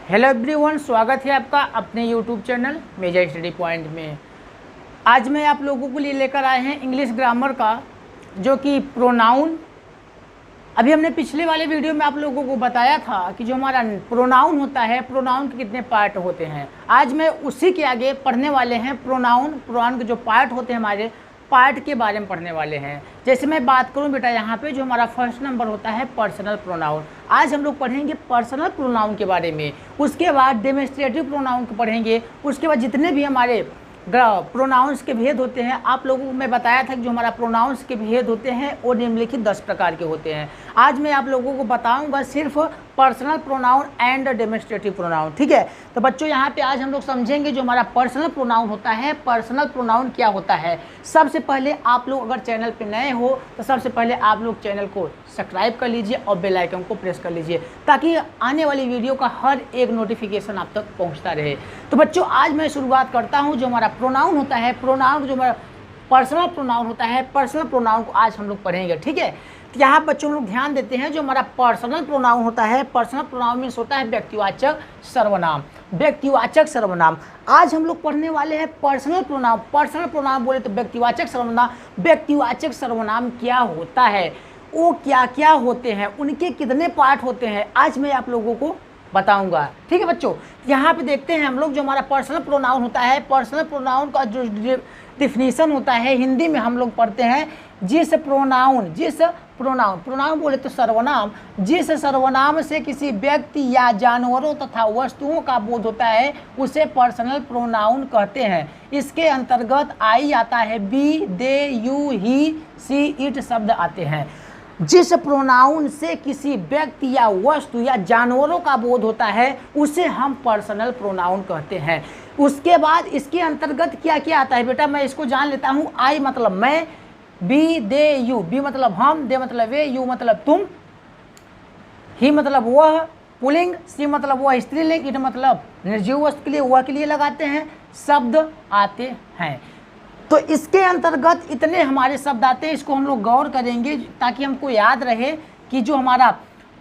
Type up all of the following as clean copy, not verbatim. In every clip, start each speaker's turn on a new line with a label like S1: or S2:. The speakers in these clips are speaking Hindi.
S1: हेलो एवरीवन, स्वागत है आपका अपने YouTube channel Major Study Point में। आज मैं आप लोगों के लिए लेकर आए हैं इंग्लिश ग्रामर का जो कि प्रोनाउन। अभी हमने पिछले वाले वीडियो में आप लोगों को बताया था कि जो हमारा प्रोनाउन होता है, प्रोनाउन के कितने पार्ट होते हैं। आज मैं उसी के आगे पढ़ने वाले हैं प्रोनाउन के जो पार्ट होते हैं, हमारे पार्ट के बारे में पढ़ने वाले हैं। जैसे मैं बात करूं बेटा, यहाँ पे जो हमारा फर्स्ट नंबर होता है पर्सनल प्रोनाउन। आज हम लोग पढ़ेंगे पर्सनल प्रोनाउन के बारे में, उसके बाद डेमोन्स्ट्रेटिव प्रोनाउन को पढ़ेंगे, उसके बाद जितने भी हमारे प्रोनाउंस के भेद होते हैं। आप लोगों को मैं बताया था कि जो हमारा प्रोनाउंस के भेद होते हैं वो निम्नलिखित 10 प्रकार के होते हैं। आज मैं आप लोगों को बताऊंगा सिर्फ personal pronoun and demonstrative pronoun, ठीक है। तो बच्चों यहाँ पे आज हम लोग समझेंगे जो हमारा पर्सनल प्रोनाउन होता है, पर्सनल प्रोनाउन क्या होता है। सबसे पहले आप लोग अगर चैनल पे नए हो तो सबसे पहले आप लोग चैनल को सब्सक्राइब कर लीजिए और बेल आइकन को प्रेस कर लीजिए ताकि आने वाली वीडियो का हर एक नोटिफिकेशन आप तक पहुँचता रहे। तो बच्चों आज मैं शुरुआत करता हूँ। जो हमारा प्रोनाउन होता है, प्रोनाउन जो हमारा पर्सनल प्रोनाउन होता है, पर्सनल प्रोनाउन को आज हम लोग पढ़ेंगे, ठीक है। तो यहाँ बच्चों लोग ध्यान देते हैं, जो हमारा पर्सनल प्रोनाउन होता है, पर्सनल प्रोनाउन मीन्स होता है व्यक्तिवाचक सर्वनाम। व्यक्तिवाचक सर्वनाम आज हम लोग पढ़ने वाले हैं पर्सनल प्रोनाउन। पर्सनल प्रोनाउन बोले तो व्यक्तिवाचक सर्वनाम। व्यक्तिवाचक सर्वनाम क्या होता है, वो क्या क्या होते हैं, उनके कितने पार्ट होते हैं, आज मैं आप लोगों को बताऊंगा, ठीक है बच्चों। यहाँ पे देखते हैं हम लोग जो हमारा पर्सनल प्रोनाउन होता है, पर्सनल प्रोनाउन का जो डिफिनीशन होता है हिंदी में हम लोग पढ़ते हैं, जिस प्रोनाउन बोले तो सर्वनाम, जिस सर्वनाम से किसी व्यक्ति या जानवरों तथा वस्तुओं का बोध होता है उसे पर्सनल प्रोनाउन कहते हैं। इसके अंतर्गत आई आता है, we, they, you, he, she, it शब्द आते हैं। जिस प्रोनाउन से किसी व्यक्ति या वस्तु या जानवरों का बोध होता है उसे हम पर्सनल प्रोनाउन कहते हैं। उसके बाद इसके अंतर्गत क्या क्या आता है बेटा, मैं इसको जान लेता हूँ। आई मतलब मैं, बी, दे, यू, बी मतलब हम, दे मतलब वे, यू मतलब तुम, ही मतलब वह पुल्लिंग, सी मतलब वह स्त्रीलिंग, इट मतलब निर्जीव वस्तु के लिए, वह के लिए लगाते हैं शब्द आते हैं। तो इसके अंतर्गत इतने हमारे शब्द आते हैं, इसको हम लोग गौर करेंगे ताकि हमको याद रहे कि जो हमारा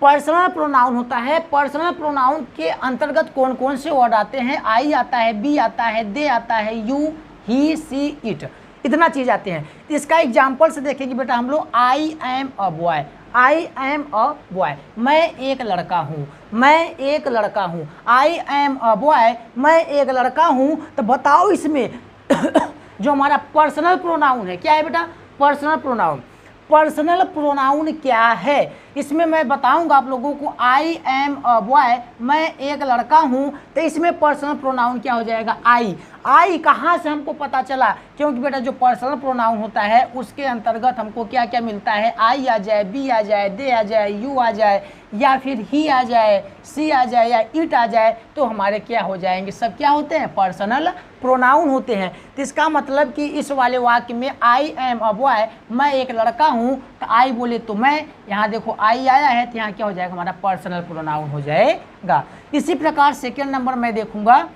S1: पर्सनल प्रोनाउन होता है, पर्सनल प्रोनाउन के अंतर्गत कौन कौन से वर्ड आते हैं। आई आता है, बी आता है, दे आता है, यू, ही, सी, इट, इतना चीज़ आते हैं। तो इसका एग्जाम्पल से देखेंगे बेटा हम लोग। I am a boy, I am a boy, मैं एक लड़का हूँ, मैं एक लड़का हूँ। आई एम अ बॉय, मैं एक लड़का हूँ। तो बताओ इसमें जो हमारा पर्सनल प्रोनाउन है क्या है बेटा, पर्सनल प्रोनाउन। पर्सनल प्रोनाउन क्या है इसमें मैं बताऊंगा आप लोगों को। आई एम अ बॉय, मैं एक लड़का हूं, तो इसमें पर्सनल प्रोनाउन क्या हो जाएगा, आई। आई कहाँ से हमको पता चला, क्योंकि बेटा जो पर्सनल प्रोनाउन होता है उसके अंतर्गत हमको क्या क्या मिलता है। आई आ जाए, बी आ जाए, दे आ जाए, यू आ जाए, या फिर ही आ जाए, सी आ जाए, या इट आ जाए, तो हमारे क्या हो जाएंगे, सब क्या होते हैं, पर्सनल प्रोनाउन होते हैं। तो इसका मतलब कि इस वाले वाक्य में आई एम अ बॉय, मैं एक लड़का हूँ, तो आई बोले तो मैं, यहाँ देखो आई आया है तो यहाँ क्या हो जाएगा, हमारा पर्सनल प्रोनाउन हो जाएगा। इसी प्रकार सेकेंड नंबर मैं देखूंगा,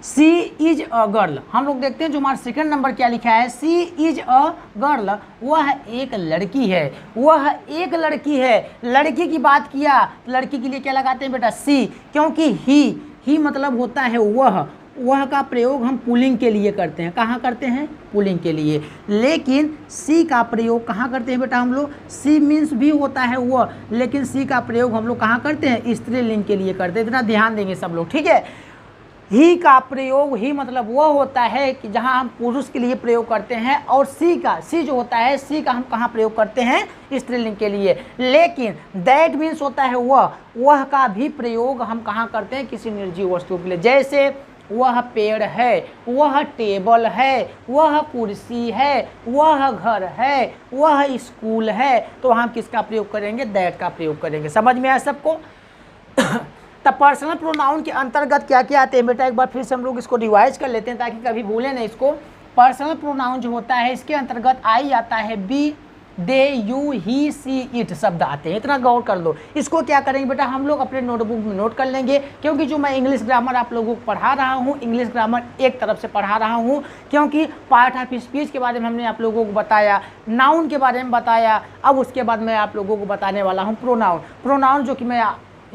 S1: सी इज अ गर्ल। हम लोग देखते हैं जो हमारा सेकंड नंबर क्या लिखा है, सी इज अ गर्ल, वह एक लड़की है, वह एक लड़की है। लड़की की बात किया, लड़की के लिए क्या लगाते हैं बेटा, सी, क्योंकि ही मतलब होता है वह का प्रयोग हम पुल्लिंग के लिए करते हैं। कहाँ करते हैं, पुल्लिंग के लिए। लेकिन सी का प्रयोग कहाँ करते हैं बेटा हम लोग, सी मीन्स भी होता है वह, लेकिन सी का प्रयोग हम लोग कहाँ करते हैं, स्त्रीलिंग के लिए करते हैं। इतना ध्यान देंगे सब लोग, ठीक है। ही का प्रयोग, ही मतलब वह होता है कि जहाँ हम पुरुष के लिए प्रयोग करते हैं, और सी जो होता है, सी का हम कहाँ प्रयोग करते हैं, स्त्रीलिंग के लिए। लेकिन दैट मीन्स होता है वह का भी प्रयोग हम कहाँ करते हैं, किसी निर्जीव वस्तु के लिए। जैसे वह पेड़ है, वह टेबल है, वह कुर्सी है, वह घर है, वह स्कूल है, तो हम किसका प्रयोग करेंगे, दैट का प्रयोग करेंगे। समझ में आया सबको। तब पर्सनल प्रोनाउन के अंतर्गत क्या क्या आते हैं बेटा, एक बार फिर से हम लोग इसको रिवाइज कर लेते हैं ताकि कभी भूलें नहीं इसको। पर्सनल प्रोनाउन जो होता है इसके अंतर्गत आई आता है, we, they, you, he, she, it शब्द आते हैं। इतना गौर कर लो। इसको क्या करेंगे बेटा हम लोग अपने नोटबुक में नोट कर लेंगे, क्योंकि जो मैं इंग्लिश ग्रामर आप लोगों को पढ़ा रहा हूँ, इंग्लिश ग्रामर एक तरफ से पढ़ा रहा हूँ, क्योंकि पार्ट ऑफ स्पीच के बारे में हमने आप लोगों को बताया, नाउन के बारे में बताया। अब उसके बाद मैं आप लोगों को बताने वाला हूँ प्रोनाउन। प्रोनाउन जो कि मैं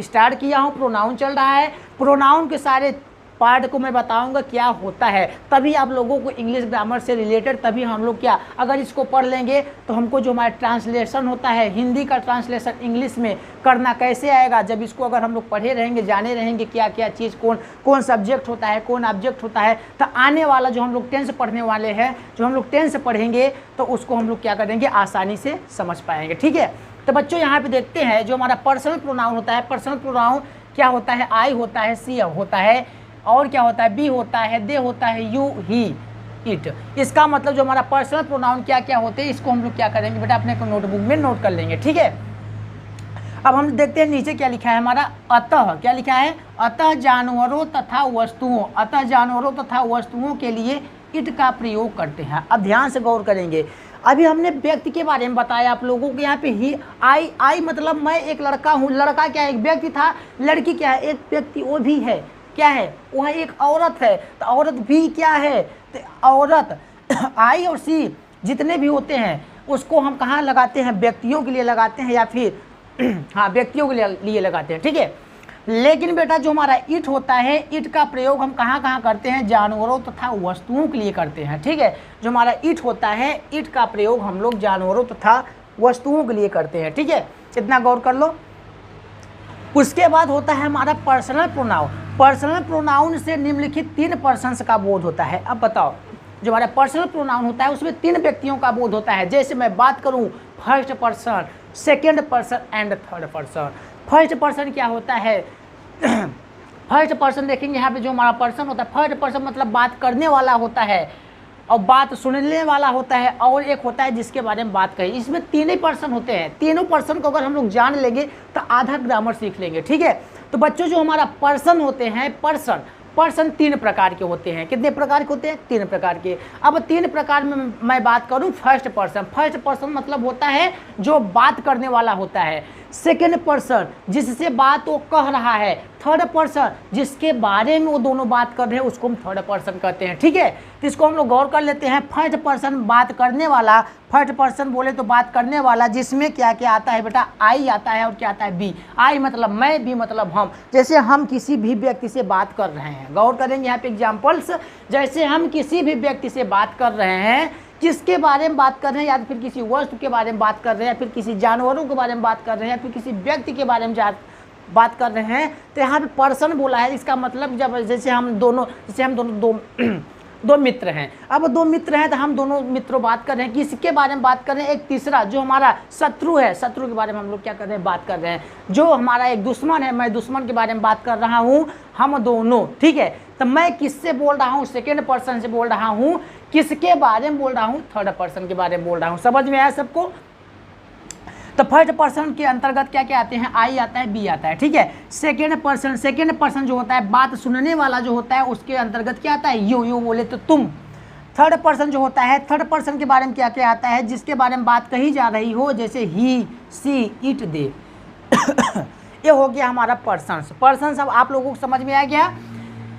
S1: स्टार्ट किया हूँ, प्रोनाउन चल रहा है, प्रोनाउन के सारे पार्ट को मैं बताऊंगा क्या होता है, तभी आप लोगों को इंग्लिश ग्रामर से रिलेटेड, तभी हम लोग क्या, अगर इसको पढ़ लेंगे तो हमको जो हमारा ट्रांसलेशन होता है, हिंदी का ट्रांसलेशन इंग्लिश में करना कैसे आएगा, जब इसको अगर हम लोग पढ़े रहेंगे, जाने रहेंगे क्या क्या चीज़, कौन सब्जेक्ट होता है, कौन ऑब्जेक्ट होता है, तो आने वाला जो हम लोग टेंस पढ़ने वाले हैं, जो हम लोग टेंस पढ़ेंगे तो उसको हम लोग क्या करेंगे, आसानी से समझ पाएंगे। ठीक है, तो बच्चों यहाँ पे देखते हैं जो हमारा पर्सनल प्रोनाउन होता है, पर्सनल प्रोनाउन क्या होता है, आई होता है, सी होता है, और क्या होता है, बी होता है, दे होता है, यू, ही, इट। इसका मतलब जो हमारा पर्सनल प्रोनाउन क्या क्या होते हैं, इसको हम लोग क्या करेंगे बेटा, अपने को नोटबुक में नोट कर लेंगे। ठीक है, अब हम देखते हैं नीचे क्या लिखा है हमारा, अतः क्या लिखा है, अतः जानवरों तथा वस्तुओं, अतः जानवरों तथा वस्तुओं के लिए इट का प्रयोग करते हैं। अब ध्यान से गौर करेंगे, अभी हमने व्यक्ति के बारे में बताया आप लोगों को, यहाँ पे ही आई मतलब मैं एक लड़का हूँ, लड़का क्या है, एक व्यक्ति था, लड़की क्या है, एक व्यक्ति वो भी है, क्या है, वह एक औरत है, तो औरत भी क्या है, तो औरत आई और सी जितने भी होते हैं उसको हम कहाँ लगाते हैं, व्यक्तियों के लिए लगाते हैं, या फिर हाँ व्यक्तियों के लिए लगाते हैं। ठीक है, लेकिन बेटा जो हमारा इट होता है, इट का प्रयोग हम कहाँ कहाँ करते हैं, जानवरों तथा वस्तुओं के लिए करते हैं। ठीक है, जो हमारा इट होता है, इट का प्रयोग हम लोग जानवरों तथा वस्तुओं के लिए करते हैं। ठीक है, इतना गौर कर लो। उसके बाद होता है हमारा पर्सनल प्रोनाउन। पर्सनल प्रोनाउन से निम्नलिखित 3 पर्सन्स का बोध होता है। अब बताओ, जो हमारा पर्सनल प्रोनाउन होता है उसमें 3 व्यक्तियों का बोध होता है। जैसे मैं बात करूं first person, second person and third person. First person क्या होता है, फर्स्ट पर्सन देखेंगे यहाँ पे जो हमारा पर्सन होता है, फर्स्ट पर्सन मतलब बात करने वाला होता है और बात सुनने वाला होता है, और एक होता है जिसके बारे में बात कही। इसमें 3 ही पर्सन होते हैं। तीनों पर्सन को अगर हम लोग जान लेंगे तो आधा ग्रामर सीख लेंगे। ठीक है, तो बच्चों जो हमारा पर्सन होते हैं, पर्सन 3 प्रकार के होते हैं। कितने प्रकार के होते हैं, 3 प्रकार के। अब 3 प्रकार में मैं बात करूं, फर्स्ट पर्सन मतलब होता है जो बात करने वाला होता है। सेकेंड पर्सन जिससे बात वो कह रहा है। थर्ड पर्सन जिसके बारे में वो दोनों बात कर रहे हैं उसको हम थर्ड पर्सन कहते हैं। ठीक है, तो इसको हम लोग गौर कर लेते हैं। फर्स्ट पर्सन बात करने वाला, फर्स्ट पर्सन बोले तो बात करने वाला, जिसमें क्या क्या आता है बेटा, आई आता है और क्या आता है, बी। आई मतलब मैं, बी मतलब हम। जैसे हम किसी भी व्यक्ति से बात कर रहे हैं, गौर करेंगे यहाँ पे एग्जाम्पल्स, जैसे हम किसी भी व्यक्ति से बात कर रहे हैं, किसके बारे में बात कर रहे हैं, या फिर किसी वस्तु के बारे में बात कर रहे हैं, या फिर किसी जानवरों के बारे में बात कर रहे हैं, या फिर किसी व्यक्ति के बारे में बात कर रहे हैं, तो यहाँ पे पर्सन बोला है। इसका मतलब जब जैसे हम दोनों दो मित्र हैं। अब 2 मित्र हैं तो हम दोनों मित्रों बात कर रहे हैं, किसके बारे में बात कर रहे हैं, एक तीसरा जो हमारा शत्रु है, शत्रु के बारे में हम लोग क्या कर रहे हैं, बात कर रहे हैं। जो हमारा एक दुश्मन है, मैं दुश्मन के बारे में बात कर रहा हूँ, हम दोनों। ठीक है, तो मैं किससे बोल रहा हूँ, सेकेंड पर्सन से बोल रहा हूँ। किसके बारे में बोल रहा हूँ, थर्ड पर्सन के बारे में बोल रहा हूँ। समझ में आया सबको। तो फर्स्ट पर्सन के अंतर्गत क्या क्या आते हैं, आई आता है, बी आता है। ठीक है, सेकेंड पर्सन जो होता है, बात सुनने वाला जो होता है, उसके अंतर्गत क्या आता है, यू बोले तो तुम। थर्ड पर्सन जो होता है, थर्ड पर्सन के बारे में क्या क्या आता है, जिसके बारे में बात कही जा रही हो, जैसे ही, सी, इट, दे। ये हो गया हमारा पर्सन। अब आप लोगों को समझ में आ गया।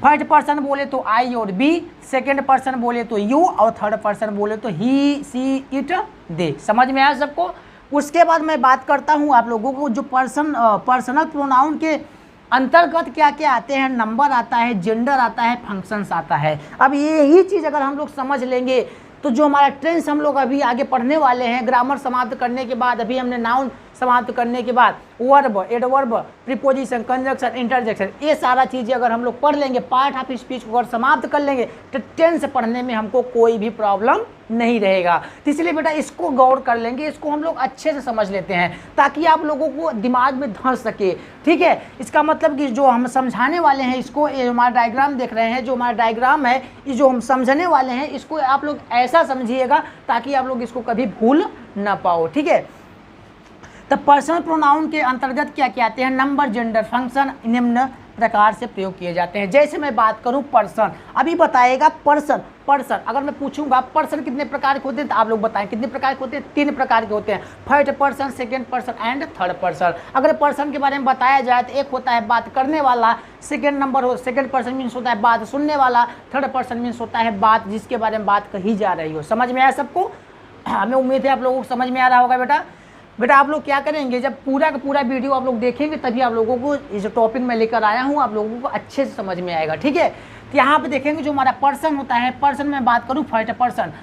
S1: फर्स्ट पर्सन बोले तो आई और बी, सेकेंड पर्सन बोले तो यू, और थर्ड पर्सन बोले तो ही, सी, इट, दे। समझ में आया सबको। उसके बाद मैं बात करता हूँ आप लोगों को जो पर्सनल प्रोनाउन के अंतर्गत क्या क्या आते हैं। नंबर आता है, जेंडर आता है, फंक्शंस आता है। अब यही चीज़ अगर हम लोग समझ लेंगे तो जो हमारा टेंस हम लोग अभी आगे पढ़ने वाले हैं, ग्रामर समाप्त करने के बाद, अभी हमने नाउन समाप्त करने के बाद verb, adverb, preposition, conjunction, interjection, ये सारा चीज़ें अगर हम लोग पढ़ लेंगे, पार्ट ऑफ स्पीच को अगर समाप्त कर लेंगे तो टेंस पढ़ने में हमको कोई भी प्रॉब्लम नहीं रहेगा। तो इसलिए बेटा इसको गौर कर लेंगे, इसको हम लोग अच्छे से समझ लेते हैं ताकि आप लोगों को दिमाग में धंस सके। ठीक है, इसका मतलब कि जो हम समझाने वाले हैं इसको, ये हमारा डायग्राम देख रहे हैं, जो हमारा डायग्राम है, ये जो हम समझने वाले हैं, इसको आप लोग ऐसा समझिएगा ताकि आप लोग इसको कभी भूल ना पाओ। ठीक है, तो पर्सनल प्रोनाउन के अंतर्गत क्या क्या आते हैं, नंबर, जेंडर, फंक्शन निम्न प्रकार से प्रयोग किए जाते हैं। जैसे मैं बात करूं पर्सन, अभी बताएगा पर्सन अगर मैं पूछूंगा पर्सन कितने प्रकार के होते हैं तो आप लोग बताएं कितने प्रकार के होते हैं। 3 प्रकार के होते हैं, first person, second person and third person. अगर पर्सन के बारे में बताया जाए तो एक होता है बात करने वाला, सेकेंड पर्सन मीन्स होता है बात सुनने वाला, थर्ड पर्सन मीन्स होता है बात जिसके बारे में बात कही जा रही हो। समझ में आया सबको। हमें उम्मीद है आप लोगों को समझ में आ रहा होगा बेटा। बेटा आप लोग क्या करेंगे, जब पूरा का पूरा वीडियो आप लोग देखेंगे तभी आप लोगों को ये जो टॉपिक मैं लेकर आया हूँ आप लोगों को अच्छे से समझ में आएगा। ठीक है, तो यहाँ पे देखेंगे जो हमारा पर्सन होता है, पर्सन में बात करूँ फर्स्ट पर्सन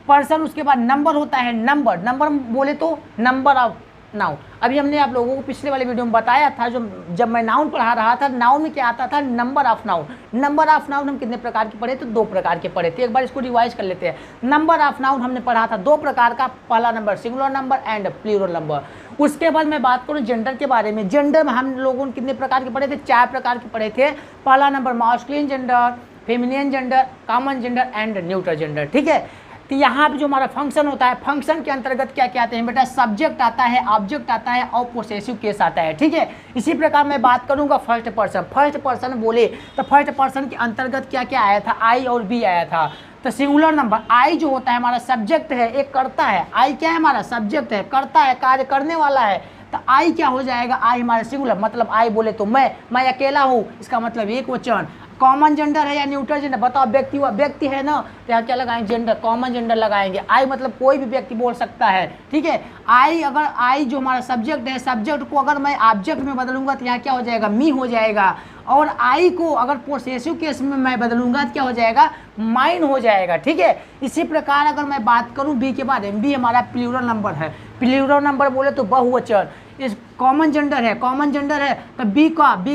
S1: पर्सन, उसके बाद नंबर होता है, नंबर नंबर बोले तो नंबर ऑफ नाउन। अभी हमने आप लोगों को पिछले वाले वीडियो में बताया था, जो जब मैं नाउन पढ़ा रहा था, नाउन में क्या आता था, number of noun. Number of noun हम कितने प्रकार के पढ़े थे, 2 प्रकार के पढ़े थे। एक बार इसको रिवाइज कर लेते हैं। नंबर ऑफ नाउन हमने पढ़ा था 2 प्रकार का, पहला number singular number and plural number. उसके बाद मैं बात करूँ जेंडर के बारे में। जेंडर में हम लोगों ने कितने प्रकार के पढ़े थे, 4 प्रकार के पढ़े थे। पहला number masculine gender, feminine gender, common gender and neutral gender. ठीक है, तो यहाँ पे जो हमारा फंक्शन होता है, फंक्शन के अंतर्गत क्या क्या आते हैं बेटा, सब्जेक्ट आता है, ऑब्जेक्ट आता है और पोसेसिव केस आता है। ठीक है, इसी प्रकार मैं बात करूँगा फर्स्ट पर्सन। फर्स्ट पर्सन बोले तो फर्स्ट पर्सन के अंतर्गत क्या क्या आया था, आई और बी आया था। तो सिंगुलर नंबर आई जो होता है हमारा सब्जेक्ट है, एक करता है। आई क्या है, हमारा सब्जेक्ट है, करता है, कार्य करने वाला है। तो आई क्या हो जाएगा, आई हमारा सिंगुलर, मतलब आई बोले तो मैं अकेला हूँ, इसका मतलब एक वचन। कॉमन जेंडर है या न्यूट्रल जेंडर, बताओ। व्यक्ति है ना, तो यहाँ क्या लगाएंगे, जेंडर, कॉमन जेंडर लगाएंगे। आई मतलब कोई भी व्यक्ति बोल सकता है। ठीक है, आई अगर आई जो हमारा सब्जेक्ट है, सब्जेक्ट को अगर मैं ऑब्जेक्ट में बदलूंगा तो यहाँ क्या हो जाएगा, मी हो जाएगा। और आई को अगर पोसेसिव केस में मैं बदलूंगा तो क्या हो जाएगा, माइन हो जाएगा। ठीक है, इसी प्रकार अगर मैं बात करूँ बी के बारे में, बी हमारा प्लूरल नंबर है। प्लूरल नंबर बोले तो बहुवचन। इस कॉमन जेंडर है, कॉमन जेंडर है तो बी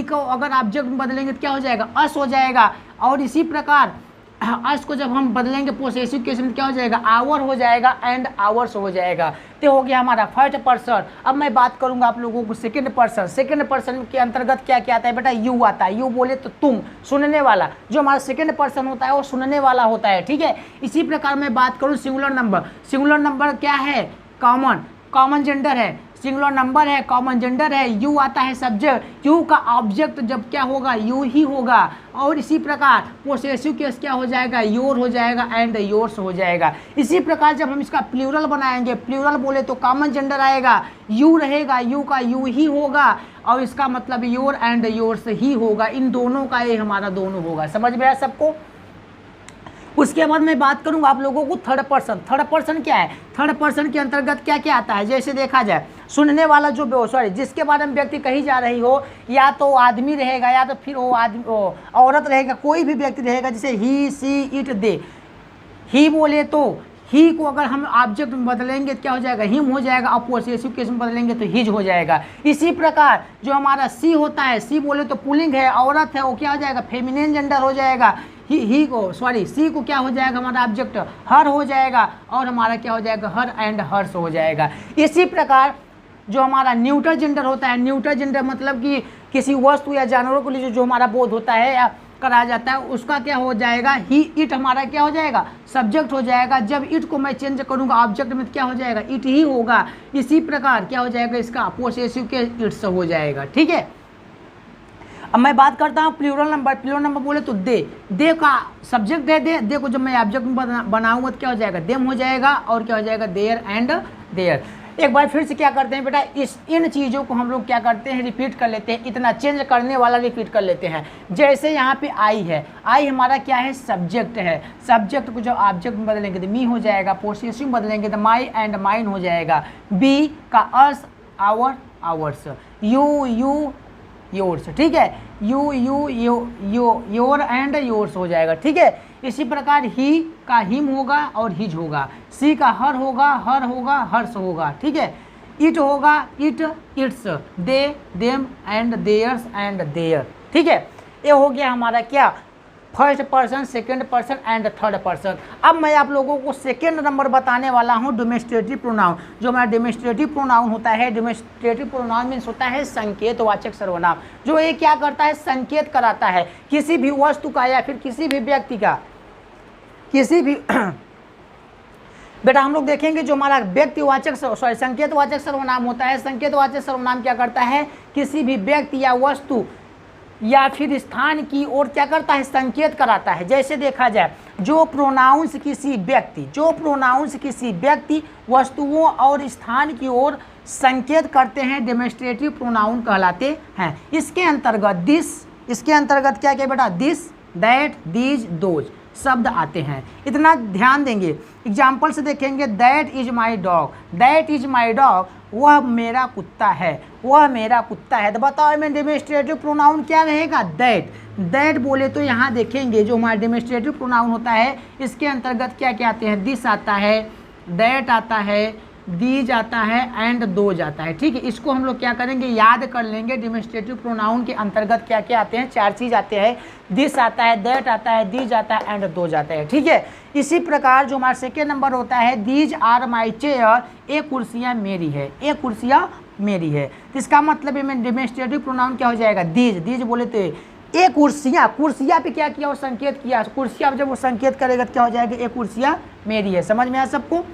S1: को अगर ऑब्जेक्ट में बदलेंगे तो क्या हो जाएगा, अस हो जाएगा। और इसी प्रकार अस को जब हम बदलेंगे पोसेसिव केस में क्या हो जाएगा, आवर हो जाएगा एंड आवर्स हो जाएगा। तो हो गया हमारा फर्स्ट पर्सन। अब मैं बात करूंगा आप लोगों को सेकंड पर्सन। सेकंड पर्सन के अंतर्गत क्या क्या आता है बेटा, यू आता है। यू बोले तो तुम, सुनने वाला। जो हमारा सेकंड पर्सन होता है वो सुनने वाला होता है। ठीक है, इसी प्रकार मैं बात करूँ सिंगुलर नंबर। सिंगुलर नंबर क्या है, कॉमन जेंडर है, सिंगुलर नंबर है, कॉमन जेंडर है। यू आता है सब्जेक्ट, यू का ऑब्जेक्ट जब क्या होगा, यू ही होगा। और इसी प्रकार पोसेसिव केस क्या हो जाएगा, योर हो जाएगा एंड योर्स हो जाएगा। इसी प्रकार जब हम इसका प्लूरल बनाएंगे, प्लूरल बोले तो कॉमन जेंडर आएगा, यू रहेगा, यू का यू ही होगा और इसका मतलब योर एंड योर्स ही होगा। इन दोनों का ये हमारा दोनों होगा। समझ में आया सबको। उसके बाद मैं बात करूंगा आप लोगों को थर्ड पर्सन। थर्ड पर्सन क्या है, थर्ड पर्सन के अंतर्गत क्या क्या आता है, जैसे देखा जाए सुनने वाला जो सॉरी जिसके बारे में व्यक्ति कही जा रही हो, या तो आदमी रहेगा या तो फिर वो औरत रहेगा, कोई भी व्यक्ति रहेगा, जैसे ही, सी, इट, दे। ही बोले तो ही को अगर हम ऑब्जेक्ट में बदलेंगे तो क्या हो जाएगा, हिम हो जाएगा। और पोसेसिव केस में बदलेंगे तो हिज हो जाएगा। इसी प्रकार जो हमारा सी होता है, सी बोले तो पुल्लिंग है, औरत है, वो क्या हो जाएगा, फेमिनिन जेंडर हो जाएगा। सी को क्या हो जाएगा, हमारा ऑब्जेक्ट हर हो जाएगा और हमारा क्या हो जाएगा, हर एंड हर्ष हो जाएगा। इसी प्रकार जो हमारा न्यूट्रल जेंडर होता है, न्यूट्रल जेंडर मतलब कि किसी वस्तु या जानवरों के लिए जो हमारा बोध होता है या कराया जाता है, उसका क्या हो जाएगा, ही, इट हमारा क्या हो जाएगा, सब्जेक्ट हो जाएगा। जब इट को मैं चेंज करूंगा ऑब्जेक्ट में तो क्या हो जाएगा, इट ही होगा। इसी प्रकार क्या हो जाएगा, इसका पोसेसिव के इट्स हो जाएगा। ठीक है, अब मैं बात करता हूँ प्लूरल नंबर। प्लूरल नंबर बोले तो दे का सब्जेक्ट है, दे को जब मैं ऑब्जेक्ट में बनाऊंगा तो क्या हो जाएगा, देम हो जाएगा और क्या हो जाएगा, देयर एंड देयर। एक बार फिर से क्या करते हैं बेटा, इन चीज़ों को हम लोग क्या करते हैं, रिपीट कर लेते हैं। इतना चेंज करने वाला रिपीट कर लेते हैं। जैसे यहाँ पे आई है, आई हमारा क्या है, सब्जेक्ट है। सब्जेक्ट को जब ऑब्जेक्ट में बदलेंगे तो मी हो जाएगा, पोसेसिव में बदलेंगे तो माई एंड माइन हो जाएगा। बी का अस, आवर, आवर्स। You yours. ठीक है, योर एंड योर्स हो जाएगा। ठीक है, इसी प्रकार ही का हिम होगा और हिज होगा। सी का हर होगा, हर्ष होगा। ठीक है, इट होगा, its, they, them and theirs and their. ठीक है, ये हो गया हमारा क्या, first person, second person and third person. अब मैं आप लोगों को सेकंड नंबर बताने वाला हूँ डेमोन्स्ट्रेटिव प्रोनाउन। जो हमारा डेमोन्स्ट्रेटिव प्रोनाउन होता है, डेमोन्स्ट्रेटिव प्रोनाउन मीन्स होता है संकेतवाचक सर्वनाम। जो ये क्या करता है, संकेत कराता है किसी भी वस्तु का या फिर किसी भी व्यक्ति का, किसी भी बेटा हम लोग देखेंगे जो हमारा व्यक्तिवाचक संकेतवाचक सर्वनाम होता है। संकेतवाचक सर्वनाम क्या करता है, किसी भी व्यक्ति या वस्तु या फिर स्थान की ओर क्या करता है, संकेत कराता है। जैसे देखा जाए जो प्रोनाउंस किसी व्यक्ति, वस्तुओं और स्थान की ओर संकेत करते हैं, डेमोन्स्ट्रेटिव प्रोनाउन कहलाते हैं। इसके अंतर्गत क्या क्या बेटा, दिस, दैट, दीज, दोज। शब्द आते हैं, इतना ध्यान देंगे। एग्जाम्पल से देखेंगे, that is my dog, that is my dog, वह मेरा कुत्ता है, वह मेरा कुत्ता है। तो बताओ में डेमोन्स्ट्रेटिव प्रोनाउन क्या रहेगा, दैट। दैट बोले तो यहाँ देखेंगे जो हमारा डेमोन्स्ट्रेटिव प्रोनाउन होता है इसके अंतर्गत क्या क्या आते हैं, दिस आता है, दैट आता है, दीज आता है एंड दोज आता है। ठीक है, इसको हम लोग क्या करेंगे, याद कर लेंगे। डेमोन्स्ट्रेटिव प्रोनाउन के अंतर्गत क्या क्या आते हैं, 4 चीज़ आते हैं, दिस आता है, दैट आता है, दीज आता है एंड दोज आता है। ठीक है, इसी प्रकार जो हमारा सेकेंड नंबर होता है, दीज आर माई चेयर, ये कुर्सियाँ मेरी है, ये कुर्सियाँ मेरी है। तो इसका मतलब है डेमोन्स्ट्रेटिव प्रोनाउन क्या हो जाएगा, दीज। दीज बोले तो ये कुर्सियाँ, कुर्सियाँ पे क्या किया, वो संकेत किया, कुर्सियाँ जब वो संकेत करेगा तो क्या हो जाएगा, ये कुर्सियाँ मेरी है। समझ में आया सबको।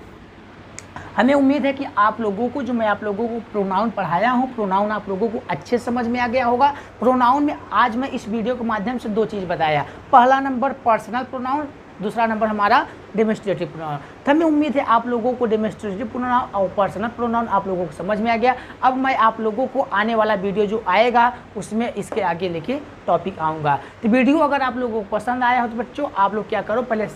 S1: हमें उम्मीद है कि आप लोगों को जो मैं आप लोगों को प्रोनाउन पढ़ाया हूँ, प्रोनाउन आप लोगों को अच्छे समझ में आ गया होगा। प्रोनाउन में आज मैं इस वीडियो के माध्यम से 2 चीज़ बताया, पहला नंबर पर्सनल प्रोनाउन, दूसरा नंबर हमारा डेमोन्स्ट्रेटिव प्रोनाउन। तो हमें उम्मीद है आप लोगों को डेमोन्स्ट्रेटिव प्रोनाउन और पर्सनल प्रोनाउन आप लोगों को समझ में आ गया। अब मैं आप लोगों को आने वाला वीडियो जो आएगा उसमें इसके आगे लेके टॉपिक आऊँगा। तो वीडियो अगर आप लोगों को पसंद आया हो तो बच्चों आप लोग क्या करो, पहले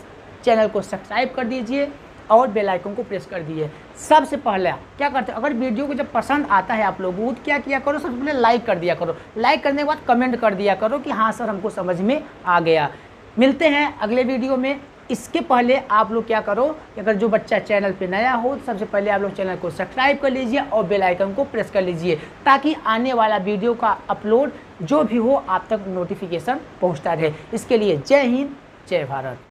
S1: चैनल को सब्सक्राइब कर दीजिए और बेल आइकन को प्रेस कर दिए। सबसे पहले क्या करते हैं, अगर वीडियो को जब पसंद आता है आप लोगों को क्या किया करो, सबसे पहले लाइक कर दिया करो, लाइक करने के बाद कमेंट कर दिया करो कि हाँ सर हमको समझ में आ गया। मिलते हैं अगले वीडियो में। इसके पहले आप लोग क्या करो, अगर जो बच्चा चैनल पे नया हो सबसे पहले आप लोग चैनल को सब्सक्राइब कर लीजिए और बेल आइकन को प्रेस कर लीजिए, ताकि आने वाला वीडियो का अपलोड जो भी हो आप तक नोटिफिकेशन पहुँचता रहे। इसके लिए जय हिंद, जय भारत।